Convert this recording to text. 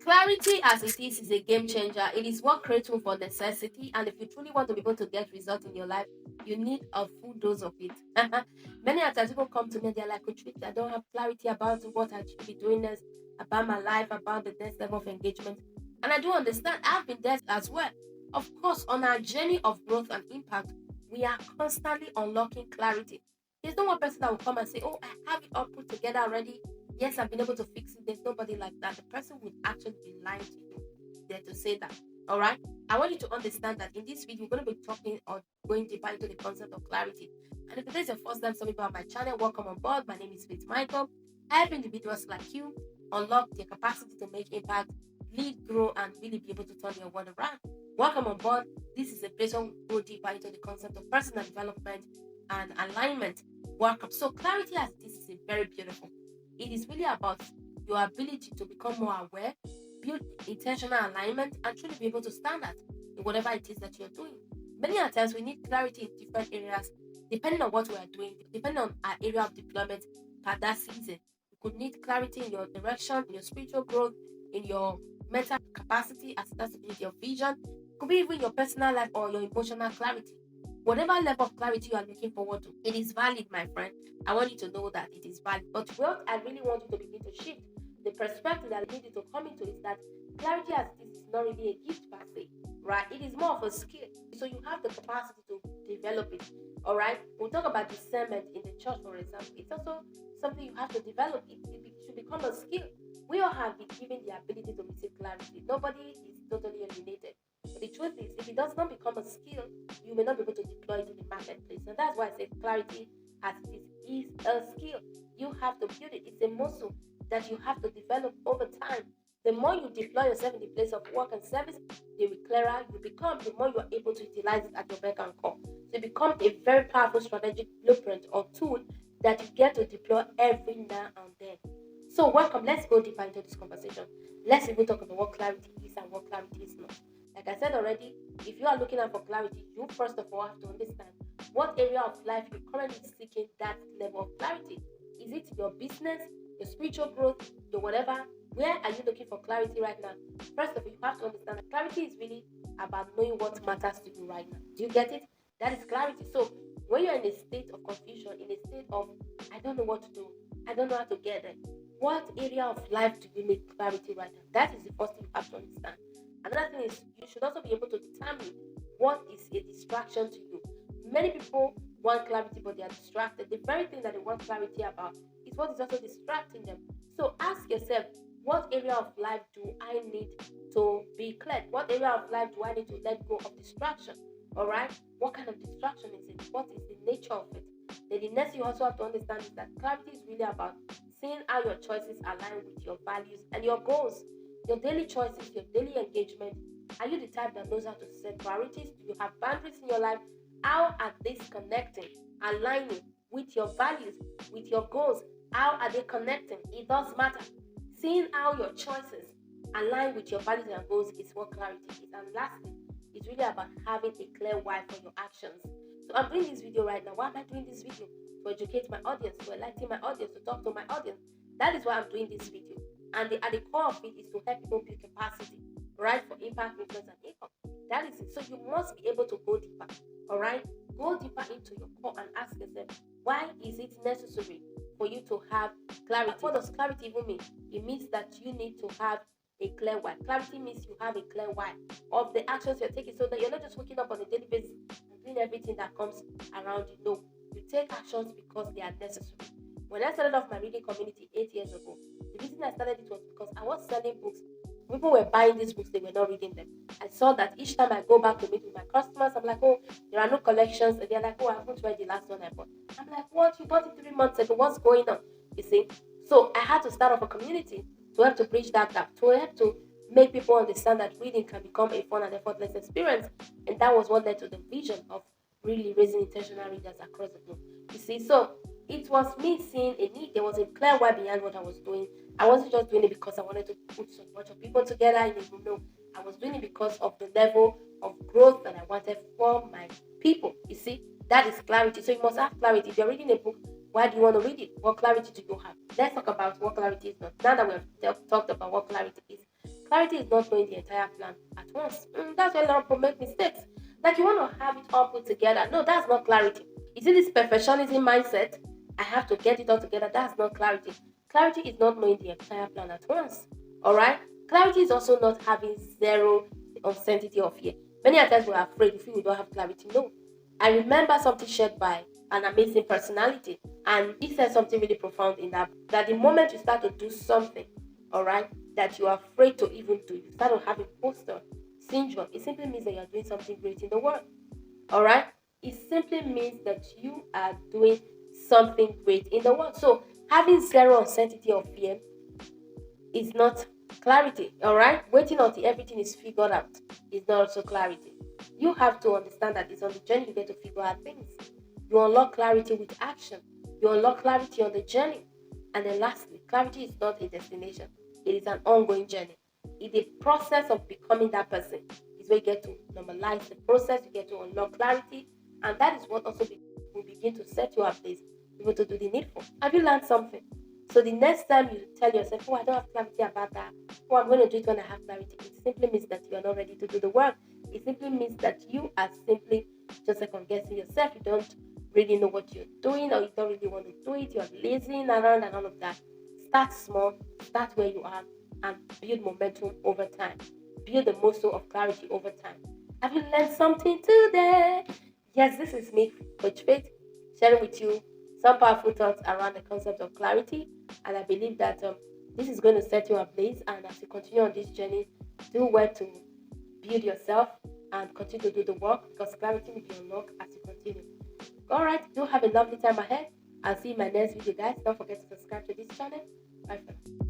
Clarity as it is a game changer. It is what creates for necessity, and if you truly want to be able to get results in your life, you need a full dose of it. Many a times people come to me, they're like, "Coach Vicky, I don't have clarity about what I should be doing next, about my life, about the next level of engagement." And I do understand. I've been there as well. Of course, on our journey of growth and impact, we are constantly unlocking clarity. There's no one person that will come and say, "Oh, I have it all put together already. Yes, I've been able to fix it." There's nobody like that. The person would actually be lying to you there to say that. All right. I want you to understand that in this video, we're going to be talking or going deeper into the concept of clarity. And if this is your first time coming on my channel, welcome on board. My name is Faith Michael. I help individuals like you unlock their capacity to make impact, lead, grow, and really be able to turn your world around. Welcome on board. This is a place where we go deeper into the concept of personal development and alignment. Welcome. So clarity as this is a very beautiful. It is really about your ability to become more aware, build intentional alignment, and truly be able to stand out in whatever it is that you're doing. Many times we need clarity in different areas, depending on what we are doing, depending on our area of deployment at that season. You could need clarity in your direction, in your spiritual growth, in your mental capacity, as that's with your vision. It could be even your personal life or your emotional clarity. Whatever level of clarity you are looking forward to, it is valid, my friend. I want you to know that it is valid. But what I really want you to begin to shift, the perspective that I need you to come into is that clarity as this is not really a gift per se, right? It is more of a skill. So you have the capacity to develop it. All right. We'll talk about discernment in the church, for example. It's also something you have to develop. It should become a skill. We all have been given the ability to receive clarity. Nobody is totally eliminated. But the truth is, if it does not become a skill, you may not be able to deploy it in the marketplace. And that's why I say clarity as it is a skill. You have to build it. It's a muscle that you have to develop over time. The more you deploy yourself in the place of work and service, the clearer you become, the more you are able to utilize it at your beck and call. So it becomes a very powerful strategic blueprint or tool that you get to deploy every now and then. So welcome, let's go deeper into this conversation. Let's even talk about what clarity is and what clarity is not. Like I said already, if you are looking out for clarity, you first of all have to understand what area of life you're currently seeking that level of clarity. Is it your business, your spiritual growth, your whatever? Where are you looking for clarity right now? First of all, you have to understand that clarity is really about knowing what matters to you right now. Do you get it? That is clarity. So when you're in a state of confusion, in a state of I don't know what to do, I don't know how to get there, what area of life do you need clarity right now? That is the first thing you have to understand. Another thing is you should also be able to determine what is a distraction to you. Many people want clarity, but they are distracted. The very thing that they want clarity about is what is also distracting them. So ask yourself, what area of life do I need to be cleared? What area of life do I need to let go of distraction? All right? What kind of distraction is it? What is the nature of it? Then the next you also have to understand is that clarity is really about seeing how your choices align with your values and your goals. Your daily choices, your daily engagement. Are you the type that knows how to set priorities? Do you have boundaries in your life? How are these connecting, aligning with your values, with your goals? How are they connecting? It does matter. Seeing how your choices align with your values and goals is what clarity is. And lastly, it's really about having a clear why for your actions. So I'm doing this video right now. Why am I doing this video? To educate my audience, to enlighten my audience, to talk to my audience. That is why I'm doing this video. And at the core of it is to help people build capacity, right, for impact, influence, and income. That is it. So you must be able to go deeper, all right? Go deeper into your core and ask yourself, why is it necessary for you to have clarity? What does clarity even mean? It means that you need to have a clear why. Clarity means you have a clear why of the actions you're taking, so that you're not just waking up on a daily basis and doing everything that comes around you. No, you take actions because they are necessary. When I started off my reading community 8 years ago, the reason I started it was because I was selling books. People were buying these books, they were not reading them. I saw that each time I go back to meet with my customers, I'm like, oh, there are no collections. And they're like, oh, I haven't read the last one I bought. I'm like, what? You bought it 3 months ago. What's going on? You see? So I had to start off a community to help to bridge that gap, to help to make people understand that reading can become a fun and effortless experience. And that was what led to the vision of really raising intentional readers across the globe. You see? So it was me seeing a need. There was a clear why behind what I was doing. I wasn't just doing it because I wanted to put so much of people together in a room. No, I was doing it because of the level of growth that I wanted for my people. You see, that is clarity. So you must have clarity. If you're reading a book, why do you want to read it? What clarity do you have? Let's talk about what clarity is not. Now that we have talked about what clarity is, Clarity is not knowing the entire plan at once. That's why a lot of people make mistakes. Like you want to have it all put together. No, that's not clarity. You see this perfectionism mindset? I have to get it all together. That's not clarity. Clarity is not knowing the entire plan at once. Alright? Clarity is also not having zero uncertainty or fear. Many times we're afraid we feel we don't have clarity. No. I remember something shared by an amazing personality, and he said something really profound in that the moment you start to do something, alright, that you are afraid to even do, you start to have imposter syndrome. It simply means that you are doing something great in the world. Alright? It simply means that you are doing something great in the world. So having zero uncertainty or fear is not clarity. Alright? Waiting until everything is figured out is not also clarity. You have to understand that it's on the journey you get to figure out things. You unlock clarity with action. You unlock clarity on the journey. And then lastly, clarity is not a destination. It is an ongoing journey. It's a process of becoming that person. Is where you get to normalize the process, you get to unlock clarity, and that is what also will begin to set you up place, able to do the needful. Have you learned something? So the next time you tell yourself, oh, I don't have clarity about that, oh, I'm going to do it when I have clarity, it simply means that you're not ready to do the work. It simply means that you are simply just second guessing yourself. You don't really know what you're doing, or you don't really want to do it. You're lazing around and all of that. Start small, start where you are, and build momentum over time. Build the muscle of clarity over time. Have you learned something today? Yes, this is me, Coach Faith, sharing with you some powerful thoughts around the concept of clarity. And I believe that this is going to set you ablaze. And as you continue on this journey, do well to build yourself and continue to do the work, because clarity will be unlocked as you continue. Alright, do have a lovely time ahead. I'll see you in my next video, guys. Don't forget to subscribe to this channel. Bye for now.